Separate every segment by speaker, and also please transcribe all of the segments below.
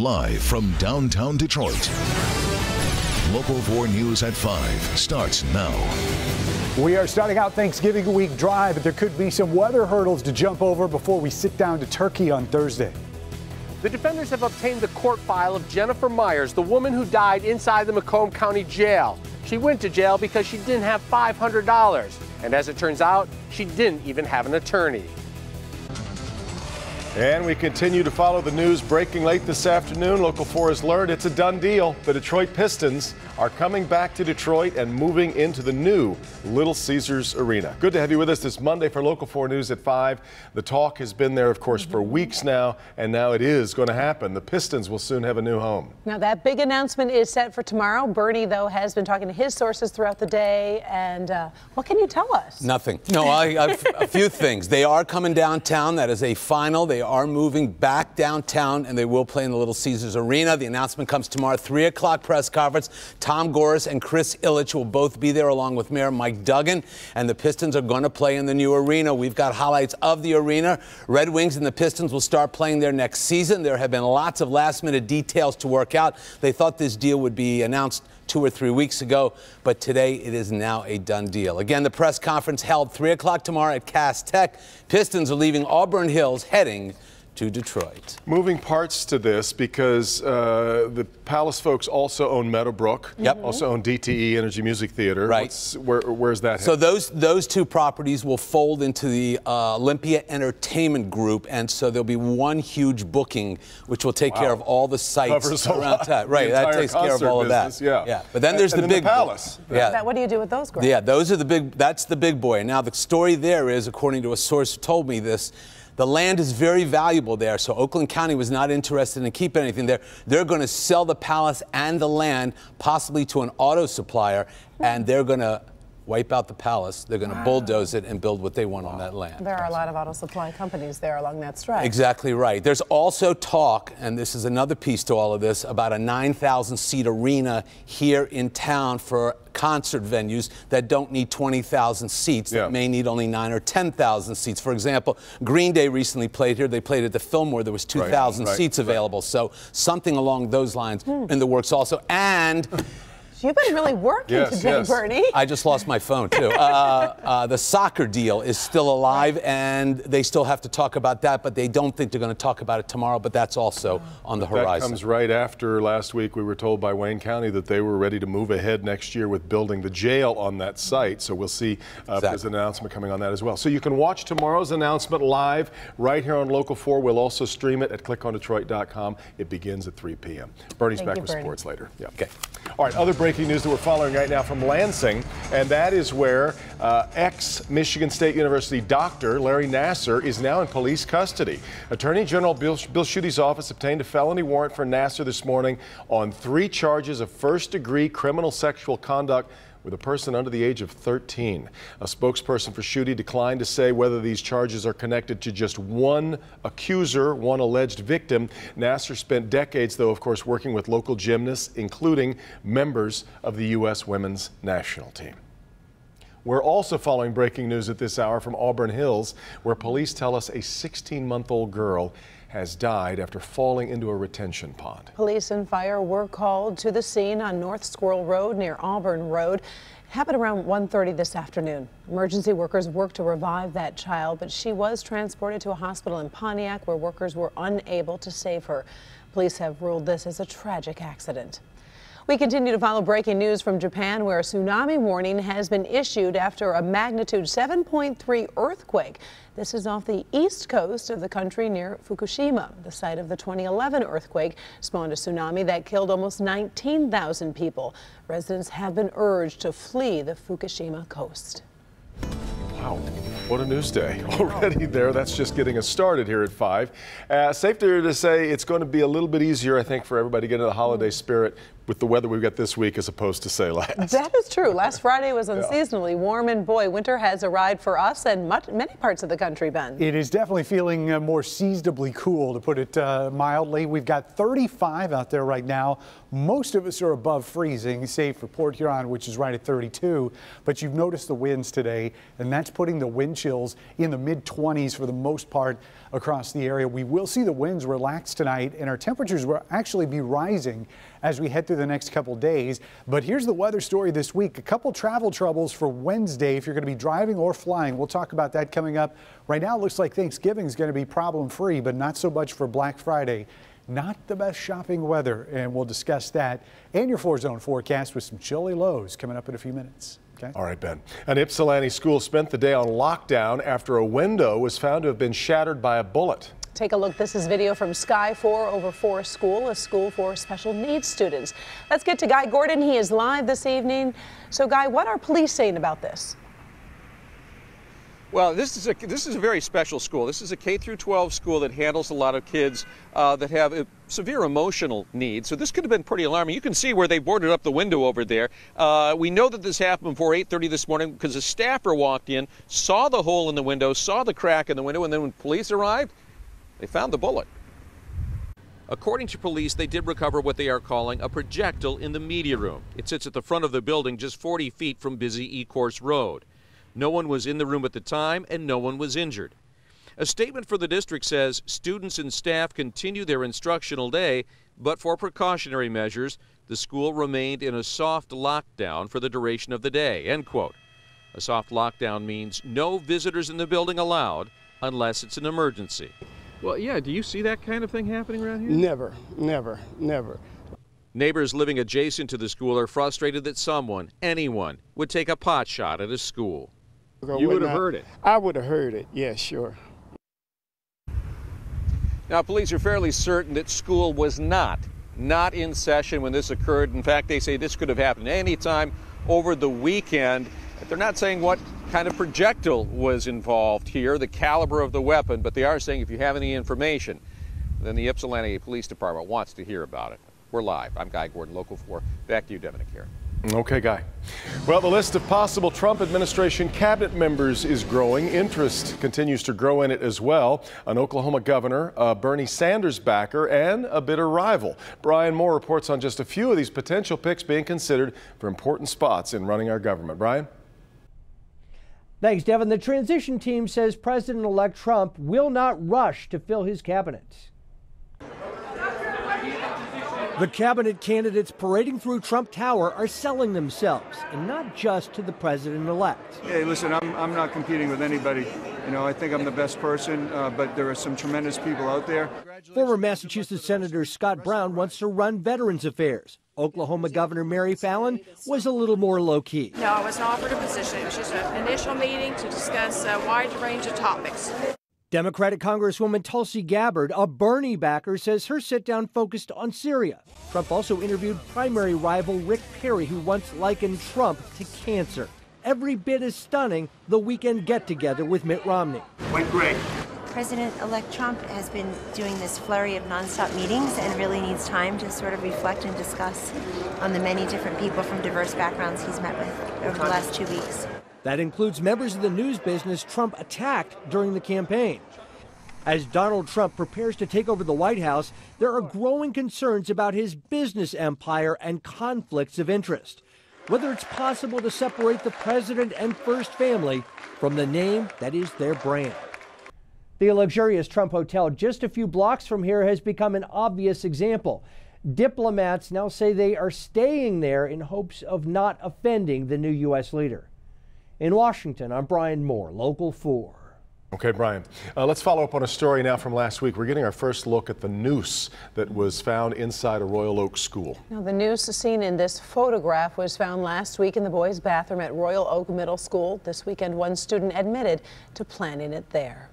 Speaker 1: Live from downtown Detroit. Local 4 News at 5 starts now.
Speaker 2: We are starting out Thanksgiving week dry, but there could be some weather hurdles to jump over before we sit down to turkey on Thursday.
Speaker 3: The defenders have obtained the court file of Jennifer Myers, the woman who died inside the Macomb County Jail. She went to jail because she didn't have $500. And as it turns out, she didn't even have an attorney.
Speaker 4: And we continue to follow the news breaking late this afternoon. Local 4 has learned it's a done deal. The Detroit Pistons are coming back to Detroit and moving into the new Little Caesars Arena. Good to have you with us this Monday for Local 4 News at 5. The talk has been there, of course, for weeks now, and now it is going to happen. The Pistons will soon have a new home.
Speaker 5: Now, that big announcement is set for tomorrow. Bernie, though, has been talking to his sources throughout the day. And what can you tell us?
Speaker 6: Nothing. No, a few things. They are coming downtown. That is a final. They are moving back downtown, and they will play in the Little Caesars Arena. The announcement comes tomorrow, 3 o'clock press conference. Tom Gores and Chris Ilitch will both be there, along with Mayor Mike Duggan, and the Pistons are going to play in the new arena. We've got highlights of the arena. Red Wings and the Pistons will start playing there next season. There have been lots of last-minute details to work out. They thought this deal would be announced 2 or 3 weeks ago, but today it is now a done deal. Again, the press conference held 3 o'clock tomorrow at Cass Tech. Pistons are leaving Auburn Hills, heading to Detroit.
Speaker 4: Moving parts to this because the Palace folks also own Meadowbrook.
Speaker 6: Yep.
Speaker 4: Also own DTE Energy Music Theater.
Speaker 6: Right.
Speaker 4: Where's that?
Speaker 6: So those two properties will fold into the Olympia Entertainment Group, and so there'll be one huge booking, which will take care of all the sites around town. Right. That takes care of all of that.
Speaker 4: Yeah.
Speaker 6: But then there's the big
Speaker 4: Palace.
Speaker 6: Yeah.
Speaker 5: What do you do with those, Greg?
Speaker 6: Yeah. Those are the big. That's the big boy. Now the story there is, according to a source who told me this, the land is very valuable there, so Oakland County was not interested in keeping anything there. They're going to sell the palace and the land, possibly to an auto supplier, and they're going to wipe out the palace. They're going to bulldoze it and build what they want on that land.
Speaker 5: There are a lot of auto supply companies there along that stretch.
Speaker 6: Exactly right. There's also talk, and this is another piece to all of this, about a 9,000-seat arena here in town for concert venues that don't need 20,000 seats, that may need only 9,000 or 10,000 seats. For example, Green Day recently played here. They played at the Fillmore. There was 2,000 seats available. So something along those lines in the works also. And
Speaker 5: you've been really working today, Bernie.
Speaker 6: I just lost my phone, too. The soccer deal is still alive, and they still have to talk about that, but they don't think they're going to talk about it tomorrow, but that's also on the horizon.
Speaker 4: That comes right after last week we were told by Wayne County that they were ready to move ahead next year with building the jail on that site. So we'll see if there's an announcement coming on that as well. So you can watch tomorrow's announcement live right here on Local 4. We'll also stream it at clickondetroit.com. It begins at 3 p.m. Bernie's back with sports later. Yeah.
Speaker 6: Okay.
Speaker 4: All right, other breaking news that we're following right now from Lansing, and that is where ex-Michigan State University doctor Larry Nassar is now in police custody. Attorney General Bill Schutte's office obtained a felony warrant for Nassar this morning on 3 charges of first-degree criminal sexual conduct with a person under the age of 13. A spokesperson for Schutte declined to say whether these charges are connected to just one accuser, one alleged victim. Nassar spent decades, though, of course, working with local gymnasts, including members of the U.S. women's national team. We're also following breaking news at this hour from Auburn Hills, where police tell us a 16-month-old girl has died after falling into a retention pond.
Speaker 5: Police and fire were called to the scene on North Squirrel Road near Auburn Road. Happened around 1:30 this afternoon. Emergency workers worked to revive that child, but she was transported to a hospital in Pontiac where workers were unable to save her. Police have ruled this as a tragic accident. We continue to follow breaking news from Japan, where a tsunami warning has been issued after a magnitude 7.3 earthquake. This is off the east coast of the country near Fukushima. The site of the 2011 earthquake spawned a tsunami that killed almost 19,000 people. Residents have been urged to flee the Fukushima coast.
Speaker 4: Wow, what a news day already there. That's just getting us started here at 5. Safe to say it's going to be a little bit easier, I think, for everybody to get into the holiday spirit with the weather we've got this week as opposed to, say, last.
Speaker 5: That is true. Last Friday was unseasonably warm, and boy, winter has arrived for us and many parts of the country, Ben.
Speaker 2: It is definitely feeling more seasonably cool, to put it mildly. We've got 35 out there right now. Most of us are above freezing, save for Port Huron, which is right at 32. But you've noticed the winds today, and that's putting the wind wind chills in the mid-20s for the most part across the area. We will see the winds relax tonight, and our temperatures will actually be rising as we head through the next couple days. But here's the weather story this week. A couple travel troubles for Wednesday if you're going to be driving or flying. We'll talk about that coming up. Right now it looks like Thanksgiving is going to be problem-free, but not so much for Black Friday. Not the best shopping weather, and we'll discuss that and your 4-zone forecast with some chilly lows coming up in a few minutes. Okay. All
Speaker 4: right, Ben. An Ypsilanti school spent the day on lockdown after a window was found to have been shattered by a bullet.
Speaker 5: Take a look. This is video from Sky 4over4 School, a school for special needs students. Let's get to Guy Gordon. He is live this evening. So, Guy, what are police saying about this?
Speaker 7: Well, this is a very special school. This is a K-12 school that handles a lot of kids that have severe emotional needs. So this could have been pretty alarming. You can see where they boarded up the window over there. We know that this happened before 8:30 this morning because a staffer walked in, saw the hole in the window, saw the crack in the window, and then when police arrived, they found the bullet. According to police, they did recover what they are calling a projectile in the media room. It sits at the front of the building just 40 feet from busy Ecorse Road. No one was in the room at the time, and no one was injured. A statement for the district says students and staff continue their instructional day, but for precautionary measures, the school remained in a soft lockdown for the duration of the day, end quote. A soft lockdown means no visitors in the building allowed unless it's an emergency. Well, yeah, do you see that kind of thing happening around here?
Speaker 8: Never, never, never.
Speaker 7: Neighbors living adjacent to the school are frustrated that someone, anyone, would take a pot shot at a school. You would have heard it.
Speaker 8: I would have heard it, yeah, sure.
Speaker 7: Now, police are fairly certain that school was not in session when this occurred. In fact, they say this could have happened any time over the weekend. They're not saying what kind of projectile was involved here, the caliber of the weapon, but they are saying if you have any information, then the Ypsilanti Police Department wants to hear about it. We're live. I'm Guy Gordon, Local 4. Back to you, Devin and Karen.
Speaker 4: Okay, Guy. Well, the list of possible Trump administration cabinet members is growing. Interest continues to grow in it as well. An Oklahoma governor, a Bernie Sanders backer, and a bitter rival. Brian Moore reports on just a few of these potential picks being considered for important spots in running our government. Brian?
Speaker 9: Thanks, Devin. The transition team says President-elect Trump will not rush to fill his cabinet. The cabinet candidates parading through Trump Tower are selling themselves, and not just to the president-elect.
Speaker 10: Hey, listen, I'm not competing with anybody. You know, I think I'm the best person, but there are some tremendous people out there.
Speaker 9: Former Massachusetts Senator Scott Brown wants to run Veterans Affairs. Oklahoma Governor Mary Fallin was a little more low-key.
Speaker 11: No, I wasn't offered a position. It was just an initial meeting to discuss a wide range of topics.
Speaker 9: Democratic Congresswoman Tulsi Gabbard, a Bernie backer, says her sit-down focused on Syria. Trump also interviewed primary rival Rick Perry, who once likened Trump to cancer. Every bit as stunning the weekend get-together with Mitt Romney.
Speaker 10: Went great.
Speaker 12: President-elect Trump has been doing this flurry of nonstop meetings and really needs time to sort of reflect and discuss on the many different people from diverse backgrounds he's met with over the last 2 weeks.
Speaker 9: That includes members of the news business Trump attacked during the campaign. As Donald Trump prepares to take over the White House, there are growing concerns about his business empire and conflicts of interest. Whether it's possible to separate the president and first family from the name that is their brand. The luxurious Trump Hotel just a few blocks from here has become an obvious example. Diplomats now say they are staying there in hopes of not offending the new U.S. leader. In Washington, I'm Brian Moore, Local 4.
Speaker 4: Okay, Brian. Let's follow up on a story now from last week. We're getting our first look at the noose that was found inside a Royal Oak school.
Speaker 5: Now, the noose seen in this photograph was found last week in the boys' bathroom at Royal Oak Middle School. This weekend, one student admitted to planting it there.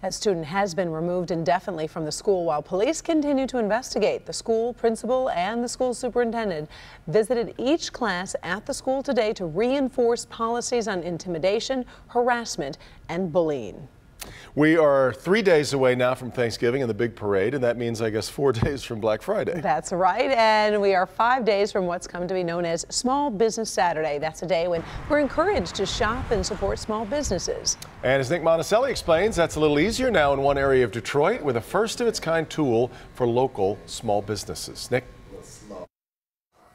Speaker 5: That student has been removed indefinitely from the school while police continue to investigate. The school principal and the school superintendent visited each class at the school today to reinforce policies on intimidation, harassment, and bullying.
Speaker 4: We are 3 days away now from Thanksgiving and the big parade, and that means, I guess, 4 days from Black Friday.
Speaker 5: That's right, and we are 5 days from what's come to be known as Small Business Saturday. That's a day when we're encouraged to shop and support small businesses.
Speaker 4: And as Nick Monticelli explains, that's a little easier now in one area of Detroit with a first-of-its-kind tool for local small businesses. Nick?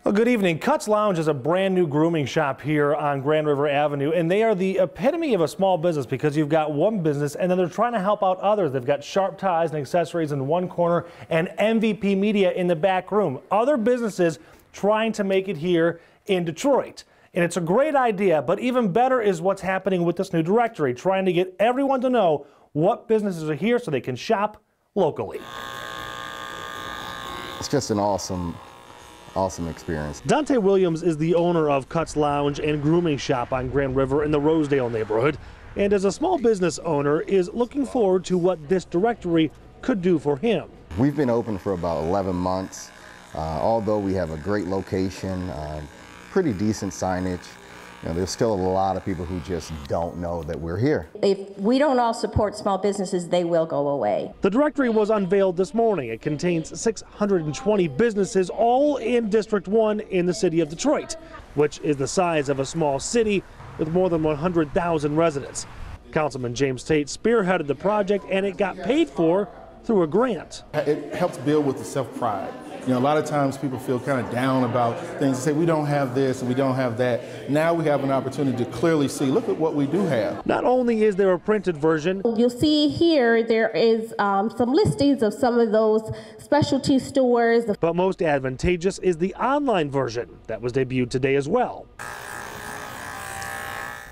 Speaker 13: Well, good evening. Cuts Lounge is a brand new grooming shop here on Grand River Avenue, and they are the epitome of a small business because you've got one business and then they're trying to help out others. They've got Sharp Ties and Accessories in one corner and MVP Media in the back room. Other businesses trying to make it here in Detroit. And it's a great idea, but even better is what's happening with this new directory, trying to get everyone to know what businesses are here so they can shop locally.
Speaker 14: It's just an awesome experience.
Speaker 13: Dante Williams is the owner of Cuts Lounge and Grooming Shop on Grand River in the Rosedale neighborhood, and as a small business owner is looking forward to what this directory could do for him.
Speaker 14: We've been open for about 11 months. Although we have a great location, pretty decent signage, there's still a lot of people who just don't know that we're here.
Speaker 15: If we don't all support small businesses, they will go away.
Speaker 13: The directory was unveiled this morning. It contains 620 businesses, all in District 1 in the city of Detroit, which is the size of a small city with more than 100,000 residents. Councilman James Tate spearheaded the project, and it got paid for through a grant.
Speaker 16: It helps build with the self-pride. A lot of times people feel kind of down about things and say, we don't have this and we don't have that. Now we have an opportunity to clearly see, look at what we do have.
Speaker 13: Not only is there a printed version.
Speaker 15: You'll see here there is some listings of some of those specialty stores.
Speaker 13: But most advantageous is the online version that was debuted today as well.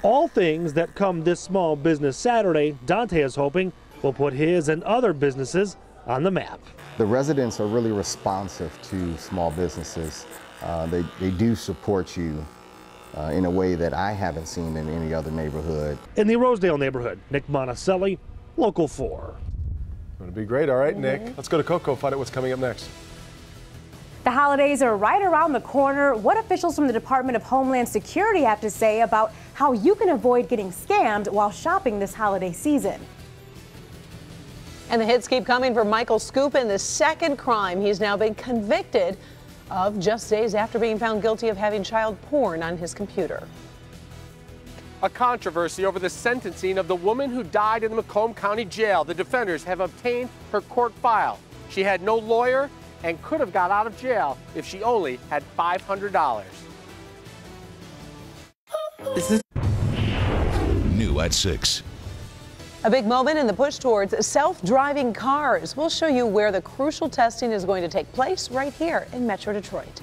Speaker 13: All things that come this Small Business Saturday, Dante is hoping will put his and other businesses on the map.
Speaker 14: The residents are really responsive to small businesses. They do support you in a way that I haven't seen in any other neighborhood.
Speaker 13: In the Rosedale neighborhood, Nick Monticelli, Local 4.
Speaker 4: Going to be great. All right, Nick. Let's go to Coco, find out what's coming up next.
Speaker 17: The holidays are right around the corner. What officials from the Department of Homeland Security have to say about how you can avoid getting scammed while shopping this holiday season.
Speaker 5: And the hits keep coming for Michael Skupin, the second crime he's now been convicted of just days after being found guilty of having child porn on his computer.
Speaker 3: A controversy over the sentencing of the woman who died in the Macomb County Jail. The defenders have obtained her court file. She had no lawyer and could have got out of jail if she only had $500.
Speaker 1: This is new at 6.
Speaker 5: A big moment in the push towards self-driving cars. We'll show you where the crucial testing is going to take place right here in Metro Detroit.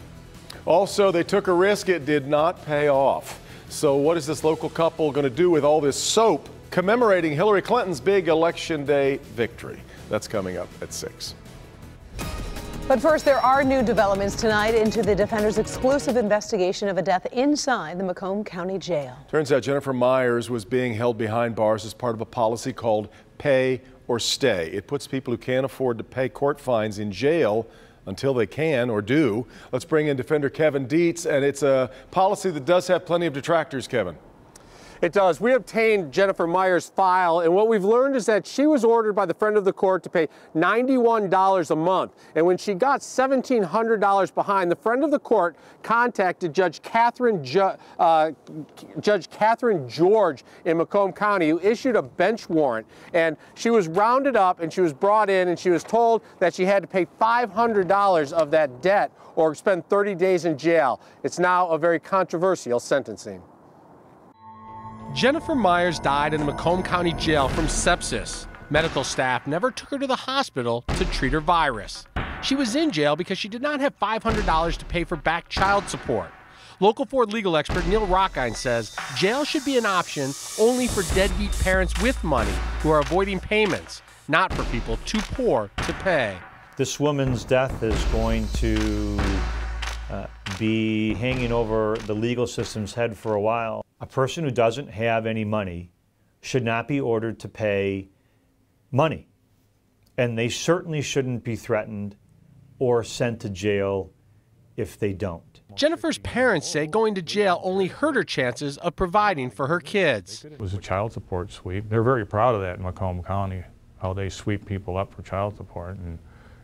Speaker 4: Also, they took a risk. It did not pay off. So what is this local couple going to do with all this soap commemorating Hillary Clinton's big Election Day victory? That's coming up at 6.
Speaker 5: But first, there are new developments tonight into the defenders' exclusive investigation of a death inside the Macomb County Jail.
Speaker 4: Turns out Jennifer Myers was being held behind bars as part of a policy called Pay or Stay. It puts people who can't afford to pay court fines in jail until they can or do. Let's bring in defender Kevin Dietz, and it's a policy that does have plenty of detractors, Kevin.
Speaker 3: It does. We obtained Jennifer Myers' file, and what we've learned is that she was ordered by the friend of the court to pay $91 a month. And when she got $1,700 behind, the friend of the court contacted Judge Catherine George in Macomb County, who issued a bench warrant. And she was rounded up, and she was brought in, and she was told that she had to pay $500 of that debt or spend 30 days in jail. It's now a very controversial sentencing. Jennifer Myers died in the Macomb County Jail from sepsis. Medical staff never took her to the hospital to treat her virus. She was in jail because she did not have $500 to pay for back child support. Local 4 legal expert Neil Rockine says jail should be an option only for deadbeat parents with money who are avoiding payments, not for people too poor to pay.
Speaker 18: This woman's death is going to be hanging over the legal system's head for a while. A person who doesn't have any money should not be ordered to pay money. And they certainly shouldn't be threatened or sent to jail if they don't.
Speaker 3: Jennifer's parents say going to jail only hurt her chances of providing for her kids.
Speaker 19: It was a child support sweep. They're very proud of that in Macomb County, how they sweep people up for child support and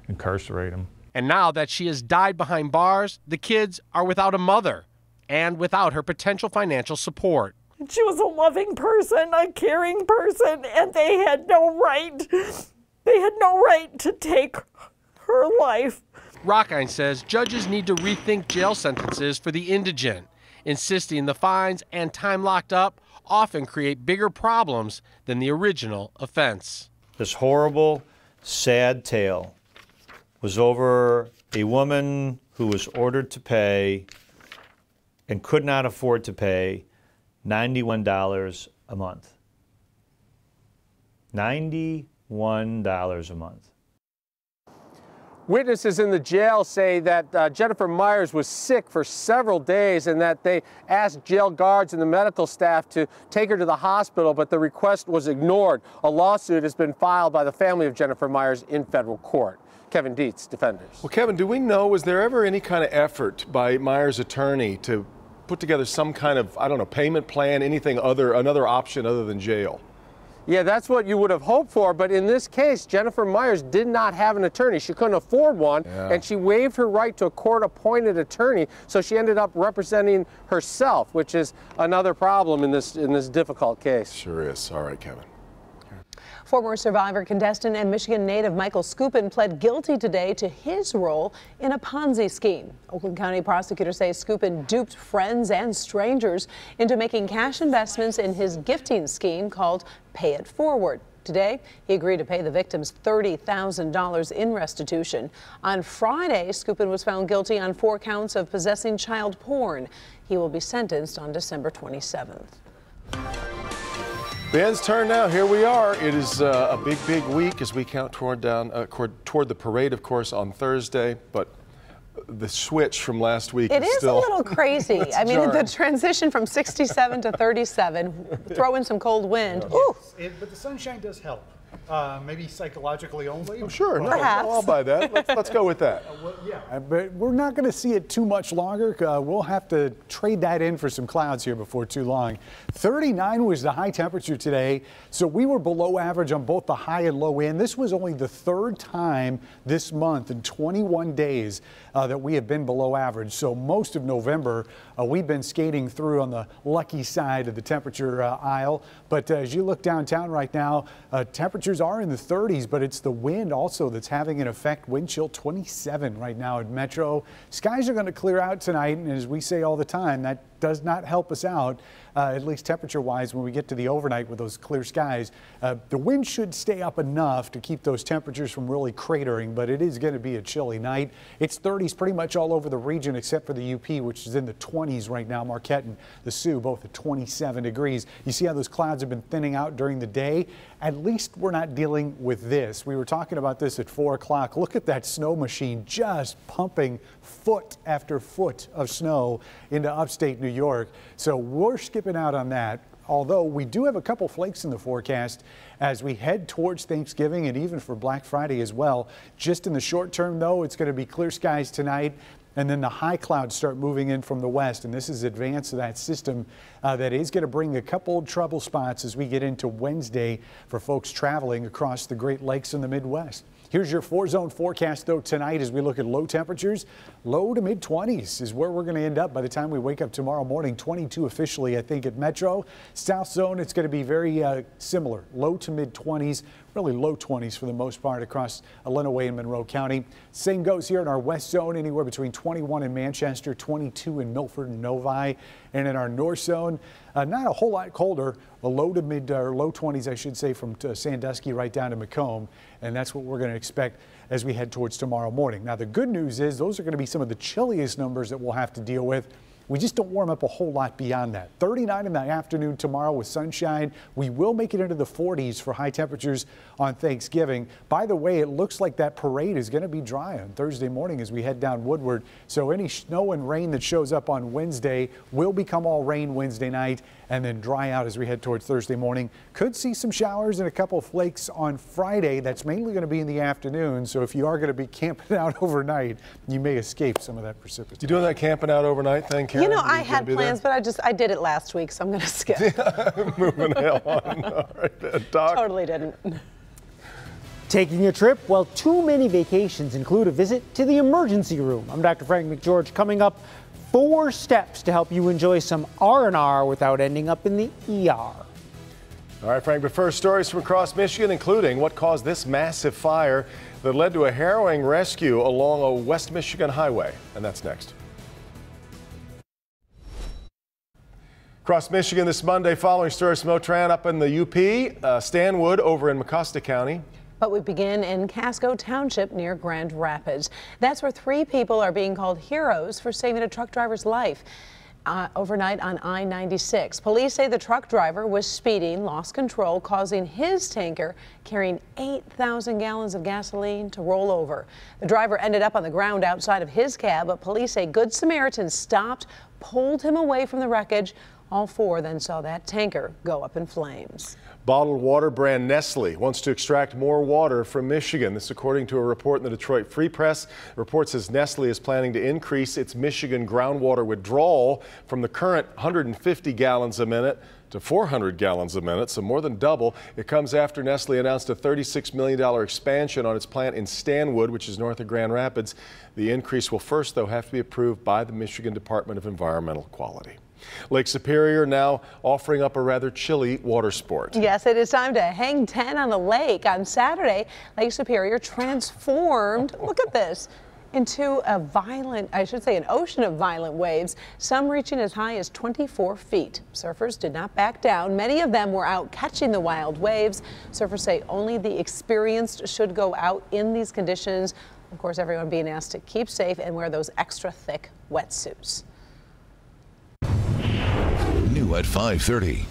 Speaker 19: incarcerate them.
Speaker 3: And now that she has died behind bars, the kids are without a mother and without her potential financial support.
Speaker 20: She was a loving person, a caring person, and they had no right to take her life.
Speaker 3: Rockine says judges need to rethink jail sentences for the indigent, insisting the fines and time locked up often create bigger problems than the original offense.
Speaker 18: This horrible, sad tale was over a woman who was ordered to pay and could not afford to pay $91 a month. $91 a month.
Speaker 3: Witnesses in the jail say that Jennifer Myers was sick for several days and that they asked jail guards and the medical staff to take her to the hospital, but the request was ignored. A lawsuit has been filed by the family of Jennifer Myers in federal court. Kevin Dietz, Defenders.
Speaker 4: Well, Kevin, do we know, was there ever any kind of effort by Myers' attorney to put together some kind of, I don't know, payment plan, anything another option other than jail?
Speaker 3: Yeah, that's what you would have hoped for, but in this case, Jennifer Myers did not have an attorney. She couldn't afford one, and she waived her right to a court-appointed attorney, so she ended up representing herself, which is another problem in this difficult case.
Speaker 4: Sure is. All right, Kevin.
Speaker 5: Former Survivor contestant and Michigan native Michael Skupin pled guilty today to his role in a Ponzi scheme. Oakland County prosecutors say Skupin duped friends and strangers into making cash investments in his gifting scheme called Pay It Forward. Today, he agreed to pay the victims $30,000 in restitution. On Friday, Skupin was found guilty on 4 counts of possessing child porn. He will be sentenced on December 27th.
Speaker 4: Ben's turn now. Here we are. It is a big week as we count toward the parade, of course, on Thursday. But the switch from last week
Speaker 5: is
Speaker 4: still
Speaker 5: a little crazy. I mean,
Speaker 4: jarring.
Speaker 5: the transition from 67 to 37, throw in some cold wind.
Speaker 2: Yes. But the sunshine does help. Maybe psychologically only.
Speaker 4: Oh, sure, no,
Speaker 5: perhaps.
Speaker 4: I'll buy that. Let's go with that.
Speaker 2: But we're not going to see it too much longer. We'll have to trade that in for some clouds here before too long. 39 was the high temperature today, so we were below average on both the high and low end. This was only the 3rd time this month in 21 days that we have been below average. So most of November, we've been skating through on the lucky side of the temperature aisle. But as you look downtown right now, temperatures are in the 30s, but it's the wind also that's having an effect. Wind chill 27 right now at Metro. Skies are going to clear out tonight, and as we say all the time, that does not help us out, at least temperature-wise, when we get to the overnight with those clear skies. The wind should stay up enough to keep those temperatures from really cratering, but it is going to be a chilly night. It's 30s pretty much all over the region except for the UP, which is in the 20s right now. Marquette and the Sioux both at 27 degrees. You see how those clouds have been thinning out during the day? At least we're not dealing with this. We were talking about this at 4 o'clock. Look at that snow machine just pumping foot after foot of snow into upstate New York. So we're skipping out on that. Although we do have a couple flakes in the forecast as we head towards Thanksgiving and even for Black Friday as well. Just in the short term, though, it's going to be clear skies tonight. And then the high clouds start moving in from the west, and this is advance of that system that is going to bring a couple of trouble spots as we get into Wednesday for folks traveling across the Great Lakes in the Midwest. Here's your 4-zone forecast, though, tonight as we look at low temperatures. Low to mid-20s is where we're going to end up by the time we wake up tomorrow morning. 22 officially, I think, at Metro. South zone, it's going to be very similar. Low to mid-20s, really low 20s for the most part across Illinois and Monroe County. Same goes here in our west zone, anywhere between 21 in Manchester, 22 in Milford and Novi. And in our north zone, not a whole lot colder, a low to mid or low 20s, I should say, from Sandusky right down to Macomb. And that's what we're going to expect as we head towards tomorrow morning. Now, the good news is those are going to be some of the chilliest numbers that we'll have to deal with. We just don't warm up a whole lot beyond that. 39 in the afternoon tomorrow with sunshine. We will make it into the 40s for high temperatures on Thanksgiving. By the way, it looks like that parade is going to be dry on Thursday morning as we head down Woodward. So any snow and rain that shows up on Wednesday will become all rain Wednesday night and then dry out as we head towards Thursday morning. Could see some showers and a couple of flakes on Friday. That's mainly going to be in the afternoon. So if you are going to be camping out overnight, you may escape some of that precipitation.
Speaker 4: You doing that camping out overnight thing, Karen?
Speaker 5: You know, I had plans, but I did it last week, so I'm going to skip.
Speaker 4: Moving hell on. All right, Doc.
Speaker 5: Totally didn't.
Speaker 21: Taking a trip? Well, too many vacations include a visit to the emergency room. I'm Dr. Frank McGeorge. Coming up, 4 steps to help you enjoy some R&R without ending up in the ER.
Speaker 4: All right, Frank, but first, stories from across Michigan, including what caused this massive fire that led to a harrowing rescue along a West Michigan highway. And that's next. Across Michigan this Monday, following Storm Motran up in the UP, Stanwood over in Mecosta County.
Speaker 5: But we begin in Casco Township near Grand Rapids. That's where 3 people are being called heroes for saving a truck driver's life overnight on I-96. Police say the truck driver was speeding, lost control, causing his tanker carrying 8,000 gallons of gasoline to roll over. The driver ended up on the ground outside of his cab, but police say Good Samaritans stopped, pulled him away from the wreckage. All 4 then saw that tanker go up in flames.
Speaker 4: Bottled water brand Nestle wants to extract more water from Michigan. This according to a report in the Detroit Free Press. The report says Nestle is planning to increase its Michigan groundwater withdrawal from the current 150 gallons a minute to 400 gallons a minute, so more than double. It comes after Nestle announced a $36 million expansion on its plant in Stanwood, which is north of Grand Rapids. The increase will first, though, have to be approved by the Michigan Department of Environmental Quality. Lake Superior now offering up a rather chilly water sport.
Speaker 5: Yes, it is time to hang 10 on the lake. On Saturday, Lake Superior transformed, look at this, into a violent, I should say an ocean of violent waves, some reaching as high as 24 feet. Surfers did not back down. Many of them were out catching the wild waves. Surfers say only the experienced should go out in these conditions. Of course, everyone being asked to keep safe and wear those extra thick wetsuits.
Speaker 1: New at 5:30.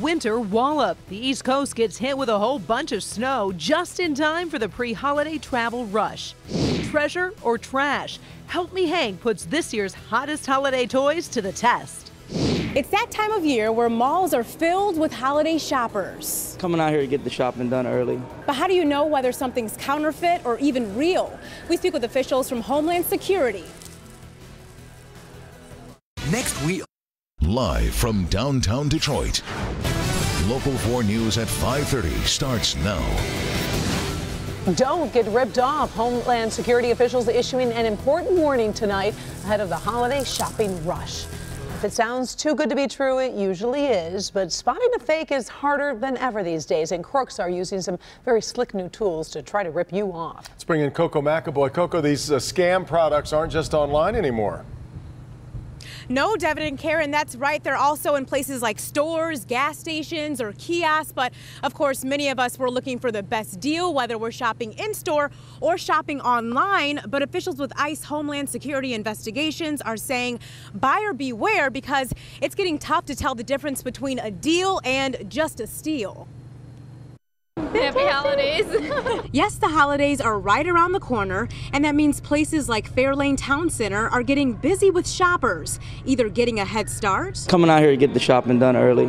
Speaker 6: Winter wallop. The East Coast gets hit with a whole bunch of snow just in time for the pre-holiday travel rush. Treasure or trash? Help Me Hank puts this year's hottest holiday toys to the test.
Speaker 17: It's that time of year where malls are filled with holiday shoppers.
Speaker 22: Coming out here to get the shopping done early.
Speaker 17: But how do you know whether something's counterfeit or even real? We speak with officials from Homeland Security.
Speaker 1: Next week. Live from downtown Detroit. Local 4 News at 5:30 starts now.
Speaker 5: Don't get ripped off. Homeland Security officials issuing an important warning tonight ahead of the holiday shopping rush. If it sounds too good to be true, it usually is, but spotting a fake is harder than ever these days, and crooks are using some very slick new tools to try to rip you off.
Speaker 4: Let's bring in Coco McAvoy. Coco, these scam products aren't just online anymore.
Speaker 17: No, Devin and Karen, that's right. They're also in places like stores, gas stations, or kiosks. But of course, many of us were looking for the best deal, whether we're shopping in store or shopping online. But officials with ICE Homeland Security Investigations are saying buyer beware, because it's getting tough to tell the difference between a deal and just a steal.
Speaker 23: Happy holidays.
Speaker 17: Yes, the holidays are right around the corner, and that means places like Fairlane Town Center are getting busy with shoppers, either getting a head start,
Speaker 22: Coming out here to get the shopping done early.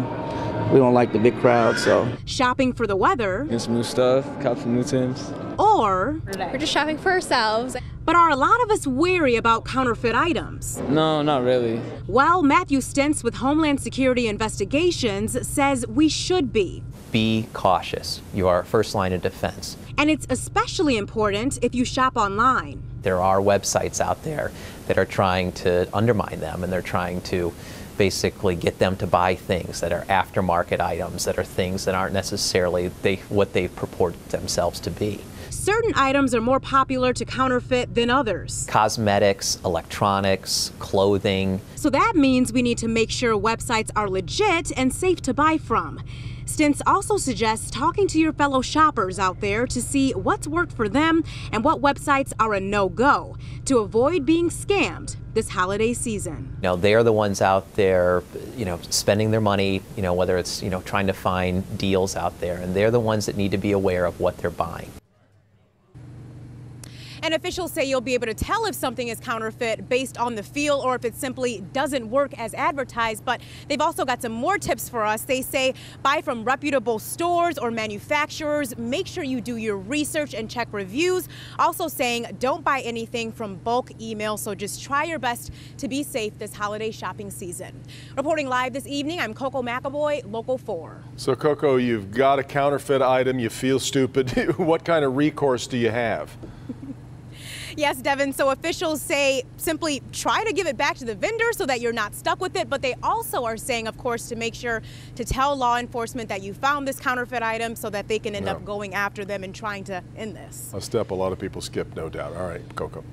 Speaker 22: We don't like the big crowd, so.
Speaker 17: shopping for the weather,
Speaker 24: Get some new stuff, cop some new Timbs.
Speaker 17: or
Speaker 23: We're just shopping for ourselves.
Speaker 17: but are a lot of us wary about counterfeit items?
Speaker 24: No, not really.
Speaker 17: Well, Matthew Stentz with Homeland Security Investigations says we should be.
Speaker 25: Be cautious. You are our first line of defense.
Speaker 17: And it's especially important if you shop online.
Speaker 25: There are websites out there that are trying to undermine them, and they're trying to basically get them to buy things that are aftermarket items, that are things that aren't necessarily what they purport themselves to be.
Speaker 17: Certain items are more popular to counterfeit than others.
Speaker 25: Cosmetics, electronics, clothing.
Speaker 17: So that means we need to make sure websites are legit and safe to buy from. Stentz also suggests talking to your fellow shoppers out there to see what's worked for them and what websites are a no-go to avoid being scammed this holiday season.
Speaker 25: They're the ones out there, spending their money, whether it's, trying to find deals out there, and they're the ones that need to be aware of what they're buying.
Speaker 17: And officials say you'll be able to tell if something is counterfeit based on the feel or if it simply doesn't work as advertised. But they've also got some more tips for us. They say buy from reputable stores or manufacturers. Make sure you do your research and check reviews. Also saying don't buy anything from bulk email. So just try your best to be safe this holiday shopping season. Reporting live this evening, I'm Coco McAvoy, Local 4.
Speaker 4: So, Coco, you've got a counterfeit item. You feel stupid. What kind of recourse do you have?
Speaker 17: Yes, Devin. So officials say simply try to give it back to the vendor so that you're not stuck with it. But they also are saying, of course, to make sure to tell law enforcement that you found this counterfeit item so that they can end up going after them and trying to end this.
Speaker 4: A step a lot of people skip, no doubt. All right, Coco.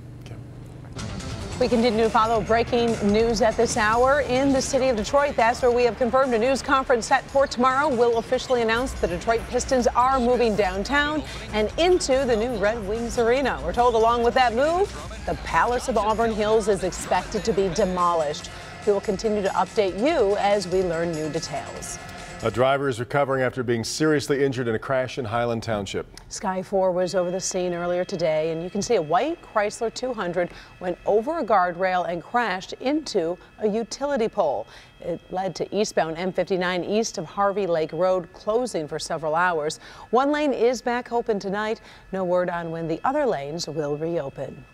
Speaker 5: We continue to follow breaking news at this hour in the city of Detroit. That's where we have confirmed a news conference set for tomorrow will officially announce the Detroit Pistons are moving downtown and into the new Red Wings Arena. We're told along with that move, the Palace of Auburn Hills is expected to be demolished. We will continue to update you as we learn new details.
Speaker 4: A driver is recovering after being seriously injured in a crash in Highland Township.
Speaker 5: Sky 4 was over the scene earlier today, and you can see a white Chrysler 200 went over a guardrail and crashed into a utility pole. It led to eastbound M59 east of Harvey Lake Road closing for several hours. One lane is back open tonight. No word on when the other lanes will reopen.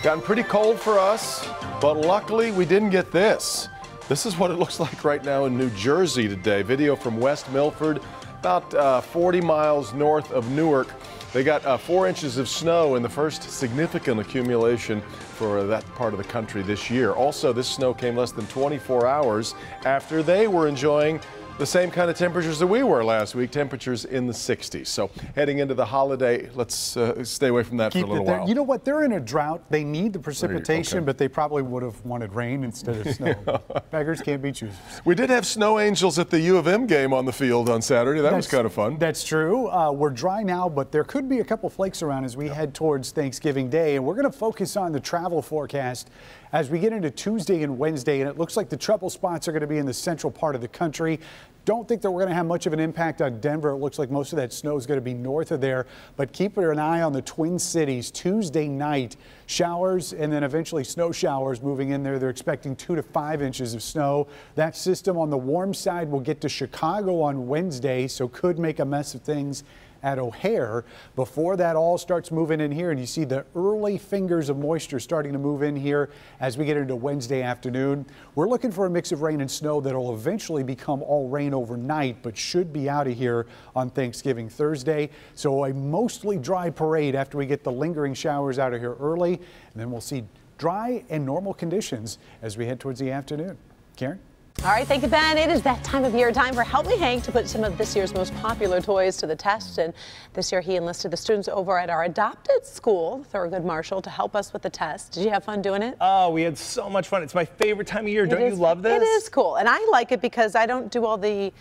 Speaker 4: Gotten pretty cold for us, but luckily we didn't get this. This is what it looks like right now in New Jersey today. Video from West Milford, about 40 miles north of Newark. They got 4 inches of snow in the first significant accumulation for that part of the country this year. Also, this snow came less than 24 hours after they were enjoying the same kind of temperatures that we were last week, temperatures in the 60s. So heading into the holiday, let's stay away from that for a little while.
Speaker 2: You know what? They're in a drought. They need the precipitation, but they probably would have wanted rain instead of snow. Beggars can't be choosers.
Speaker 4: We did have snow angels at the U of M game on the field on Saturday. That was kind of fun.
Speaker 2: That's true. We're dry now, but there could be a couple flakes around as we head towards Thanksgiving Day. And we're going to focus on the travel forecast as we get into Tuesday and Wednesday, and it looks like the trouble spots are going to be in the central part of the country. Don't think that we're going to have much of an impact on Denver. It looks like most of that snow is going to be north of there, but keep an eye on the Twin Cities. Tuesday night, showers and then eventually snow showers moving in there. They're expecting 2 to 5 inches of snow. That system on the warm side will get to Chicago on Wednesday, so could make a mess of things at O'Hare before that all starts moving in here, and you see the early fingers of moisture starting to move in here as we get into Wednesday afternoon. We're looking for a mix of rain and snow that will eventually become all rain overnight, but should be out of here on Thanksgiving Thursday. So a mostly dry parade after we get the lingering showers out of here early, and then we'll see dry and normal conditions as we head towards the afternoon. Karen?
Speaker 5: All right, thank you, Ben. It is that time of year, time for Help Me Hank to put some of this year's most popular toys to the test. And this year he enlisted the students over at our adopted school, Thurgood Marshall, to help us with the test. Did you have fun doing it?
Speaker 7: Oh, we had so much fun. It's my favorite time of year. Don't you love this?
Speaker 5: It is cool. And I like it because I don't do all the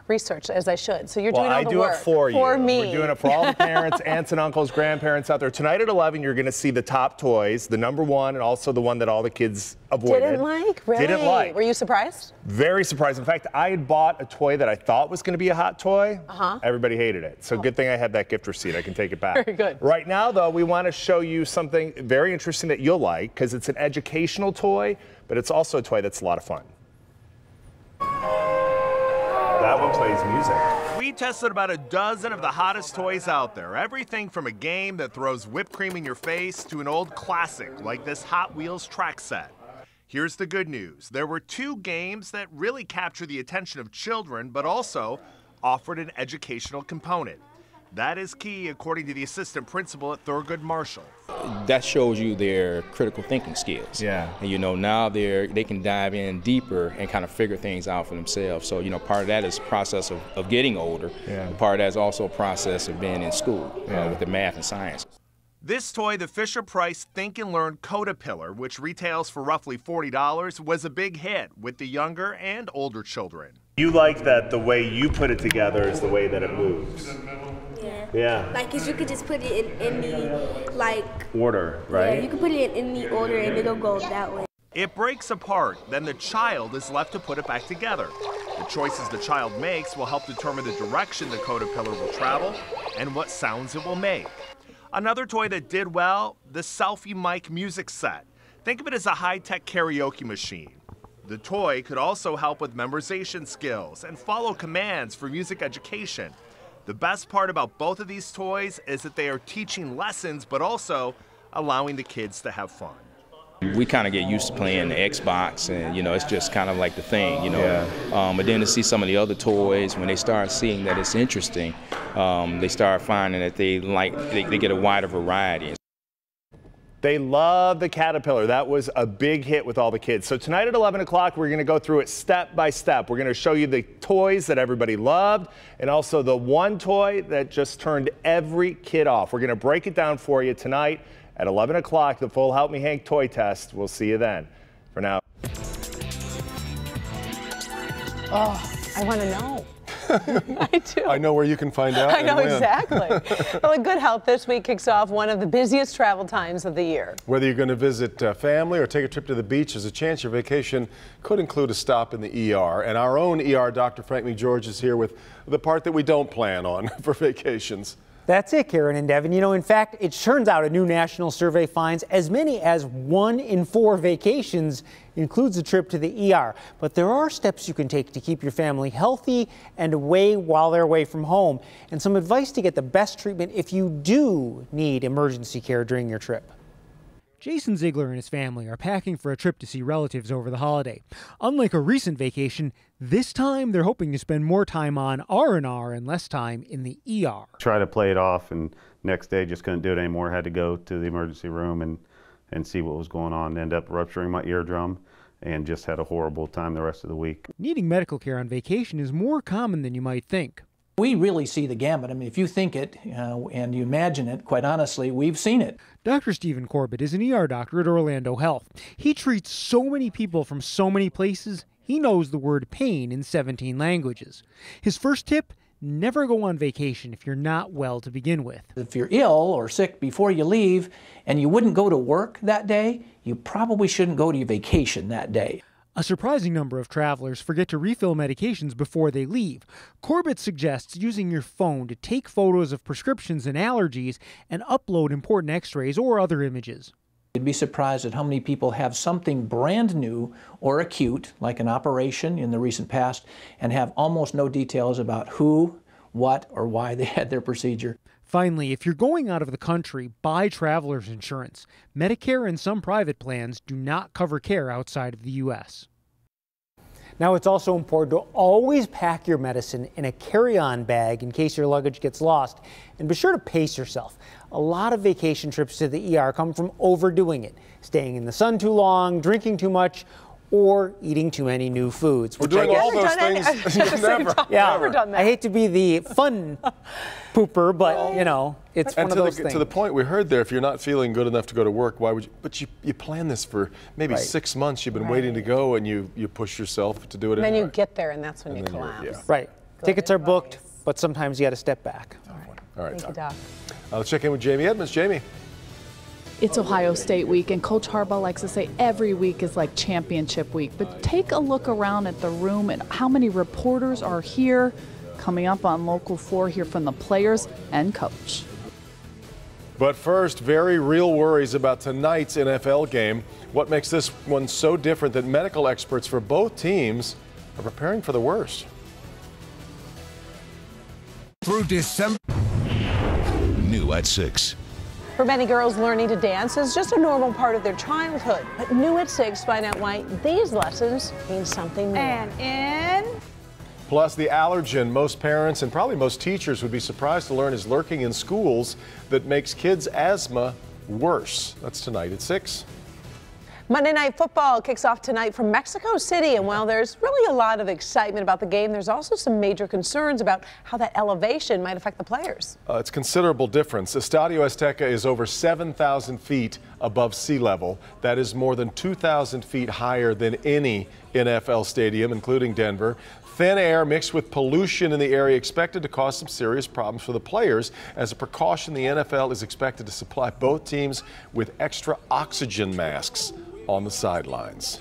Speaker 5: research as I should. So you're doing all the work.
Speaker 7: I do it for you.
Speaker 5: For me.
Speaker 7: We're doing it for all the parents, aunts and uncles, grandparents out there. Tonight at 11, you're going to see the top toys, the #1 and also the one that all the kids avoided.
Speaker 5: Didn't like? Really?
Speaker 7: Didn't like.
Speaker 5: Were you surprised?
Speaker 7: Very surprised. In fact, I had bought a toy that I thought was going to be a hot toy. Everybody hated it. So good thing I had that gift receipt. I can take it back.
Speaker 5: Very good.
Speaker 7: Right now, though, we want to show you something very interesting that you'll like because it's an educational toy, but it's also a toy that's a lot of fun. That one plays music. We tested about a dozen of the hottest toys out there. Everything from a game that throws whipped cream in your face to an old classic like this Hot Wheels track set. Here's the good news. There were 2 games that really captured the attention of children, but also offered an educational component. That is key, according to the assistant principal at Thurgood Marshall.
Speaker 8: That shows you their critical thinking skills.
Speaker 7: Yeah.
Speaker 8: And you know, now they can dive in deeper and kind of figure things out for themselves. So, you know, part of that is the process of getting older. Yeah. Part of that is also a process of being in school with the math and science.
Speaker 7: This toy, the Fisher-Price Think and Learn Codapillar, which retails for roughly $40, was a big hit with the younger and older children. You like that the way you put it together is the way that it moves. Yeah.
Speaker 10: Like, cause you could just put it in any, like...
Speaker 7: order, right?
Speaker 10: Yeah, you can put it in any order and it'll go that way.
Speaker 7: It breaks apart, then the child is left to put it back together. The choices the child makes will help determine the direction the Codapillar will travel and what sounds it will make. Another toy that did well, the Selfie Mic music set. Think of it as a high-tech karaoke machine. The toy could also help with memorization skills and follow commands for music education. The best part about both of these toys is that they are teaching lessons, but also allowing the kids to have fun.
Speaker 8: We kind of get used to playing the Xbox, and you know, it's just kind of like the thing, you know. But then to see some of the other toys, when they start seeing that it's interesting, they start finding that they get a wider variety.
Speaker 9: They love the Caterpillar. That was a big hit with all the kids. So tonight at 11 o'clock, we're going to go through it step by step. We're going to show you the toys that everybody loved and also the one toy that just turned every kid off. We're going to break it down for you tonight at 11 o'clock, the full Help Me Hank toy test. We'll see you then. For now.
Speaker 5: Oh, I want to know. I do.
Speaker 4: I know where you can find out.
Speaker 5: I know exactly. Well, a Good Health this week kicks off one of the busiest travel times of the year.
Speaker 4: Whether you're going to visit family or take a trip to the beach, there's a chance your vacation could include a stop in the ER. And our own ER Dr. Frank McGeorge is here with the part that we don't plan on for vacations.
Speaker 21: That's it, Karen and Devin. You know, in fact, it turns out a new national survey finds as many as 1 in 4 vacations includes a trip to the ER. But there are steps you can take to keep your family healthy and away while they're away from home, and some advice to get the best treatment if you do need emergency care during your trip. Jason Ziegler and his family are packing for a trip to see relatives over the holiday. Unlike a recent vacation, this time they're hoping to spend more time on R&R and less time in the ER.
Speaker 11: Try to play it off, and next day just couldn't do it anymore. Had to go to the emergency room and see what was going on. Ended up rupturing my eardrum and just had a horrible time the rest of the week.
Speaker 21: Needing medical care on vacation is more common than you might think.
Speaker 12: We really see the gamut. I mean, if you think it and you imagine it, quite honestly, we've seen it.
Speaker 21: Dr. Stephen Corbett is an ER doctor at Orlando Health. He treats so many people from so many places, he knows the word pain in 17 languages. His first tip, never go on vacation if you're not well to begin with.
Speaker 12: If you're ill or sick before you leave and you wouldn't go to work that day, you probably shouldn't go to your vacation that day.
Speaker 21: A surprising number of travelers forget to refill medications before they leave. Corbett suggests using your phone to take photos of prescriptions and allergies and upload important x-rays or other images.
Speaker 12: You'd be surprised at how many people have something brand new or acute, like an operation in the recent past, and have almost no details about who, what, or why they had their procedure.
Speaker 21: Finally, if you're going out of the country, buy traveler's insurance. Medicare and some private plans do not cover care outside of the U.S. Now, it's also important to always pack your medicine in a carry-on bag in case your luggage gets lost. And be sure to pace yourself. A lot of vacation trips to the ER come from overdoing it, staying in the sun too long, drinking too much, or eating too many new foods.
Speaker 4: We're doing all those things. Never.
Speaker 21: Yeah,
Speaker 5: never done that.
Speaker 21: I hate to be the fun pooper, but you know, it's one of those things.
Speaker 4: To the point we heard there, if you're not feeling good enough to go to work, why would you? But you plan this for maybe 6 months. You've been waiting to go, and you push yourself to do it.
Speaker 5: And then
Speaker 4: anyway.
Speaker 5: you get there, and that's when you collapse.
Speaker 21: Right. Tickets are booked, but sometimes you got to step back.
Speaker 4: All right.
Speaker 5: Thank you, Doc.
Speaker 4: Let's check in with Jamie Edmonds. Jamie.
Speaker 15: It's Ohio State week, and Coach Harbaugh likes to say every week is like championship week. But take a look around at the room and how many reporters are here. Coming up on Local 4, hear from the players and coach.
Speaker 4: But first, very real worries about tonight's NFL game. What makes this one so different that medical experts for both teams are preparing for the worst?
Speaker 1: Through December. New at 6.
Speaker 5: For many girls, learning to dance is just a normal part of their childhood. But new at 6, find out why these lessons mean something more.
Speaker 17: And in...
Speaker 4: Plus, the allergen most parents and probably most teachers would be surprised to learn is lurking in schools that makes kids' asthma worse. That's tonight at 6.
Speaker 5: Monday Night Football kicks off tonight from Mexico City, and while there's really a lot of excitement about the game, there's also some major concerns about how that elevation might affect the players.
Speaker 4: It's considerable difference. Estadio Azteca is over 7,000 feet above sea level. That is more than 2,000 feet higher than any NFL stadium, including Denver. Thin air mixed with pollution in the area expected to cause some serious problems for the players. As a precaution, the NFL is expected to supply both teams with extra oxygen masks on the sidelines.